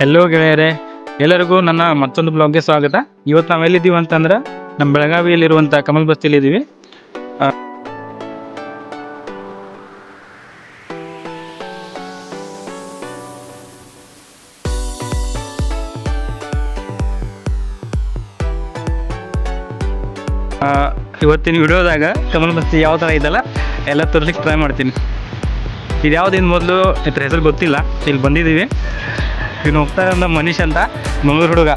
Hello ಗೆಳೆಯರೇ, ಎಲ್ಲರಿಗೂ ನನ್ನ ಮತ್ತೊಂದು ಬ್ಲಾಗ್ಗೆ ಸ್ವಾಗತ. ಇವತ್ತು ನಾವು ಎಲ್ಲಿದ್ದೀವಿ ಅಂತಂದ್ರೆ ನಮ್ಮ ಬೆಳಗಾವಿಯಲ್ಲಿರುವಂಥ ಕಮಲ್ ಬಸ್ತಿಯಲ್ಲಿ ಇದ್ದೀವಿ. ಇವತ್ತಿನ ವಿಡಿಯೋದಾಗ ಕಮಲ್ ಬಸ್ತಿ ಯಾವ ಥರ ಇದಲ್ಲ ಎಲ್ಲ ತೋರಿಸ್ಲಿಕ್ಕೆ ಟ್ರೈ ಮಾಡ್ತೀನಿ. ಇದು ಯಾವುದಿನ ಮೊದಲು ಇದ್ರ ಹೆಸರು ಗೊತ್ತಿಲ್ಲ. ಇಲ್ಲಿ ಬಂದಿದ್ದೀವಿ. ಇನ್ನು ಹೋಗ್ತಾ ಇರೋ ಮನೀಶ್ ಅಂತ ಮಂಗಳೂರು ಹುಡುಗ.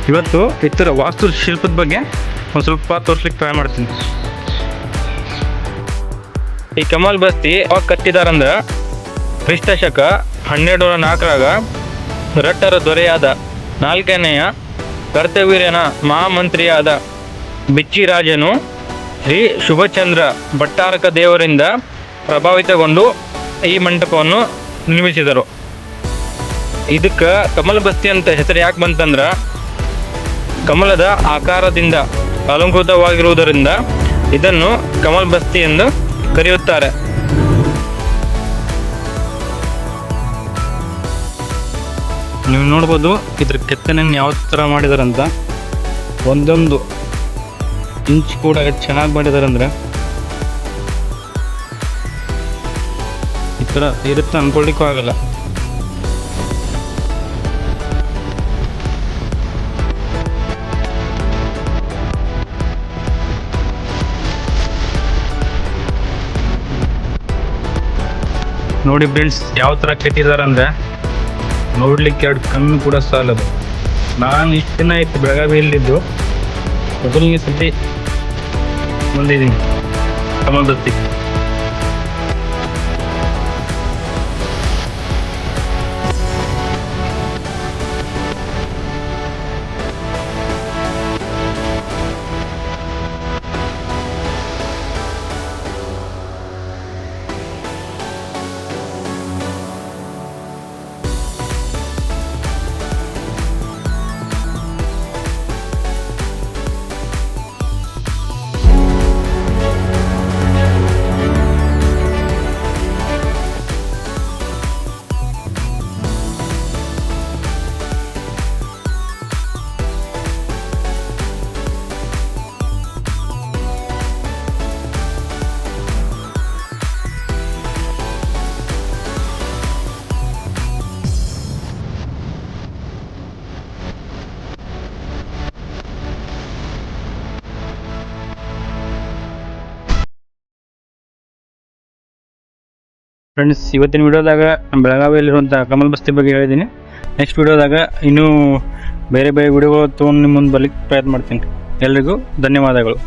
ಇವತ್ತು ಇತರ ವಾಸ್ತು ಶಿಲ್ಪದ ಬಗ್ಗೆ ಒಂದು ಸ್ವಲ್ಪ ತೋರಿಸ್ಲಿಕ್ಕೆ ಟ್ರೈ ಮಾಡ್ತೀನಿ. ಈ ಕಮಲ್ ಬಸ್ತಿ ಯಾವಾಗ ಕಟ್ಟಿದಾರಂದ್ರೆ ಕ್ರಿಸ್ತಶಕ 1204ರಾಗ ರಟ್ಟರ ದೊರೆಯಾದ 4ನೆಯ ಕರ್ತವೀರ್ಯನ ಮಹಾಮಂತ್ರಿಯಾದ ಬಿಚ್ಚಿರಾಜನು ಶ್ರೀ ಶುಭಚಂದ್ರ ಭಟ್ಟಾರಕ ದೇವರಿಂದ ಪ್ರಭಾವಿತಗೊಂಡು ಈ ಮಂಟಪವನ್ನು ನಿರ್ಮಿಸಿದರು. ಇದಕ್ಕೆ ಕಮಲ್ ಬಸ್ತಿ ಅಂತ ಹೆಸರು ಯಾಕೆ ಬಂತಂದ್ರೆ ಕಮಲದ ಆಕಾರದಿಂದ ಅಲಂಕೃತವಾಗಿರುವುದರಿಂದ ಇದನ್ನು ಕಮಲ್ ಬಸ್ತಿ ಎಂದು ಕರೆಯುತ್ತಾರೆ. ನೀವು ನೋಡ್ಬೋದು ಇದ್ರ ಕೆತ್ತನೆಯನ್ನು ಯಾವ ಥರ ಮಾಡಿದಾರಂತ. ಒಂದೊಂದು ಇಂಚ್ ಕೂಡ ಚೆನ್ನಾಗಿ ಮಾಡಿದಾರಂದ್ರೆ ಈ ಥರ ಇರುತ್ತೆ ಅಂದ್ಕೊಳ್ಳಿಕ್ಕೂ ಆಗಲ್ಲ. ನೋಡಿ ಫ್ರೆಂಡ್ಸ್, ಯಾವ ಥರ ಕೆಟ್ಟಿದಾರಂದ್ರೆ ನೋಡ್ಲಿಕ್ಕೆ 2 ಕಣ್ಣು ಕೂಡ ಸಾಲದು. ನಾನು ಇಷ್ಟು ದಿನ ಆಯ್ತು ಬೆಳಗಾವಿಯಲ್ಲಿದ್ದು, ಮೊದಲನೇ ಸತಿ ಬಂದಿದ್ದೀನಿ ಕಮಲ್ ಬಸ್ತಿ. ಫ್ರೆಂಡ್ಸ್, ಇವತ್ತಿನ ವಿಡಿಯೋದಾಗ ನಮ್ಮ ಬೆಳಗಾವಿಯಲ್ಲಿರುವಂಥ ಕಮಲ್ ಬಸ್ತಿ ಬಗ್ಗೆ ಹೇಳಿದ್ದೀನಿ. ನೆಕ್ಸ್ಟ್ ವಿಡಿಯೋದಾಗ ಇನ್ನೂ ಬೇರೆ ಬೇರೆ ವಿಡಿಯೋಗಳು ತೊಗೊಂಡು ನಿಮ್ಮ ಮುಂದೆ ಬರ್ಲಿಕ್ಕೆ ಪ್ರಯತ್ನ ಮಾಡ್ತೀನಿ. ಎಲ್ರಿಗೂ ಧನ್ಯವಾದಗಳು.